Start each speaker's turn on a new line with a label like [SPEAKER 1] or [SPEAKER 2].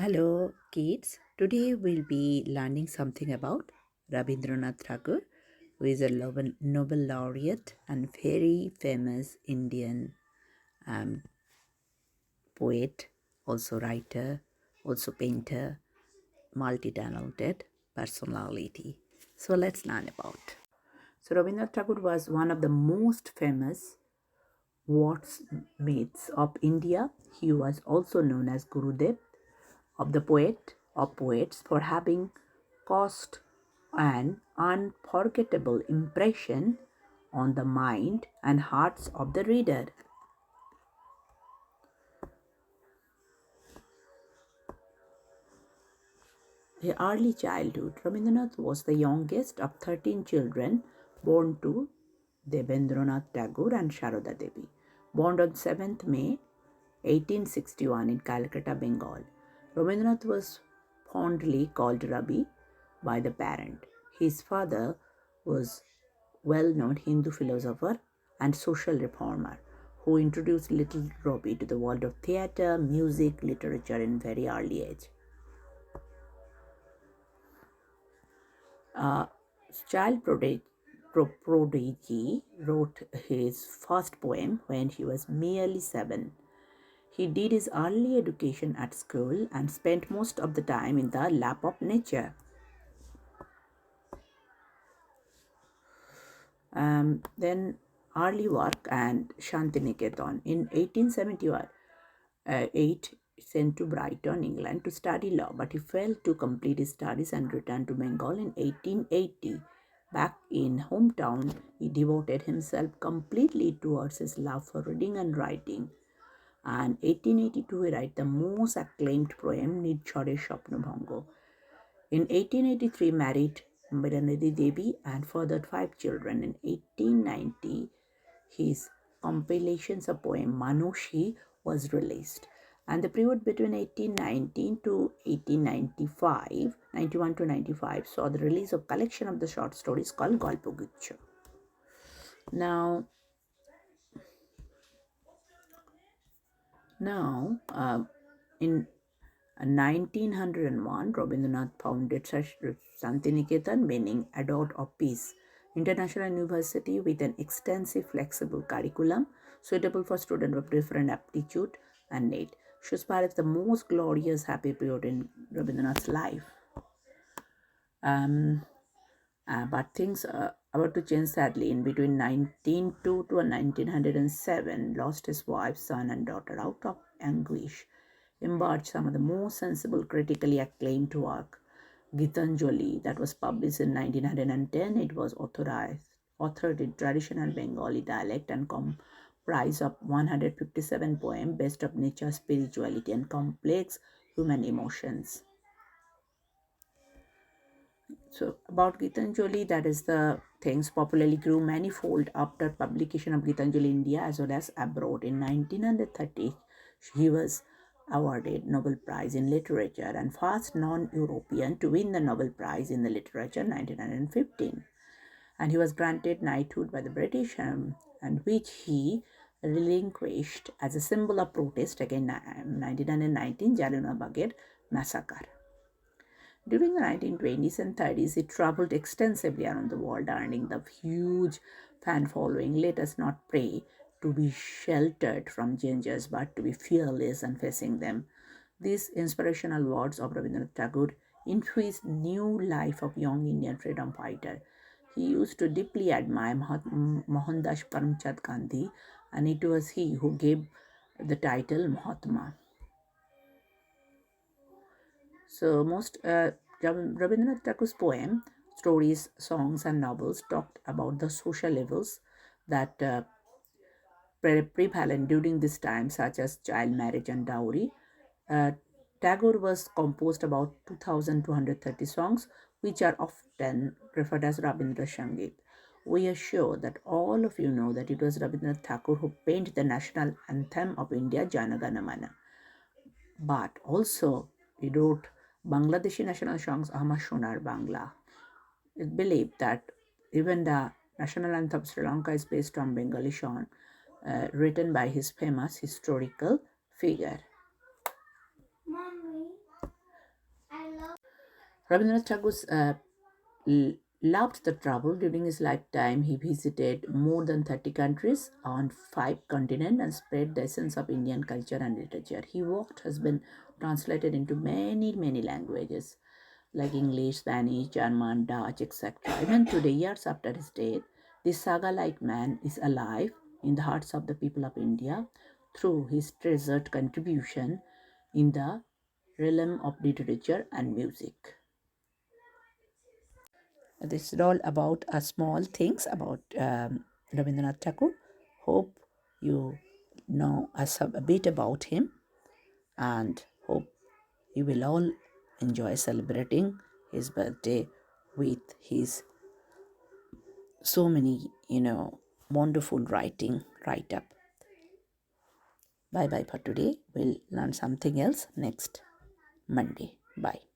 [SPEAKER 1] Hello, kids. Today we'll be learning something about Rabindranath-tagore, who is a Nobel laureate and very famous Indian um, poet, also writer, also painter, multi-talented personality. So let's learn about. So Rabindranath-tagore was one of the most famous wordsmiths of India. He was also known as Gurudev of the poet or poets for having caused an unforgettable impression on the mind and hearts of the reader. His early childhood. Rabindranath was the youngest of 13 children born to Debendranath Tagore and Sharoda Devi. Born on 7th May 1861 in Calcutta, Bengal. Rabindranath was fondly called Rabi by the parent. His father was well-known Hindu philosopher and social reformer who introduced little Robbie to the world of theatre, music, literature in very early age. A child prodigy wrote his first poem when he was merely 7. He did his early education at school and spent most of the time in the lap of nature. Then early work and Shantiniketan. In 1878, sent to Brighton, England to study law, but he failed to complete his studies and returned to Bengal in 1880. Back in hometown, he devoted himself completely towards his love for reading and writing. And 1882, he wrote the most acclaimed poem, Nidchore Shopnabhango. In 1883, married Miranadi Devi and fathered 5 children. In 1890, his compilations of poem Manushi was released. And the period between 1819 to 1895, 91 to 95, saw the release of collection of the short stories called Golpoguchcho. Now, in 1901, Rabindranath founded Shantiniketan, meaning Abode of Peace, international university with an extensive flexible curriculum suitable for students of different aptitude and need. She was perhaps the most glorious, happy period in Rabindranath's life. But things are about to change sadly. In between 1902 to 1907, lost his wife, son, and daughter. Out of anguish emerged some of the most sensible, critically acclaimed work. Gitanjali, that was published in 1910, it was authored in traditional Bengali dialect and comprised of 157 poems based on nature, spirituality, and complex human emotions. So about Gitanjali, that is the things popularly grew manifold after publication of Gitanjali India as well as abroad. In 1930, he was awarded Nobel Prize in Literature and first non-European to win the Nobel Prize in the Literature 1915. And he was granted knighthood by the British, and which he relinquished as a symbol of protest against 1919 Jallianwala massacre. During the 1920s and 30s, he traveled extensively around the world, earning the huge fan following. Let us not pray to be sheltered from dangers, but to be fearless and facing them. These inspirational words of Rabindranath Tagore infused new life of young Indian freedom fighter. He used to deeply admire Mohandas Karamchand Gandhi, and it was he who gave the title Mahatma. So most Rabindranath Tagore's poem, stories, songs, and novels talked about the social levels that prevalent during this time, such as child marriage and dowry. Uh, Tagore was composed about 2,230 songs, which are often referred as Rabindra Sangit. We are sure that all of you know that it was Rabindranath Tagore who penned the national anthem of India, Jana Gana Mana. But also, he wrote Bangladeshi national songs, Amar Sonar Bangla. It's believed that even the national anthem of Sri Lanka is based on Bengali song written by his famous historical figure. Mommy. Rabindranath-tagore loved the travel. During his lifetime, he visited more than 30 countries on 5 continents and spread the essence of Indian culture and literature. His work has been translated into many, many languages like English, Spanish, German, Dutch, etc. Even today, years after his death, this saga-like man is alive in the hearts of the people of India through his treasured contribution in the realm of literature and music. This is all about small things about Rabindranath Tagore. Hope you know a bit about him, and hope you will all enjoy celebrating his birthday with his so many, wonderful write up. Bye bye for today. We'll learn something else next Monday. Bye.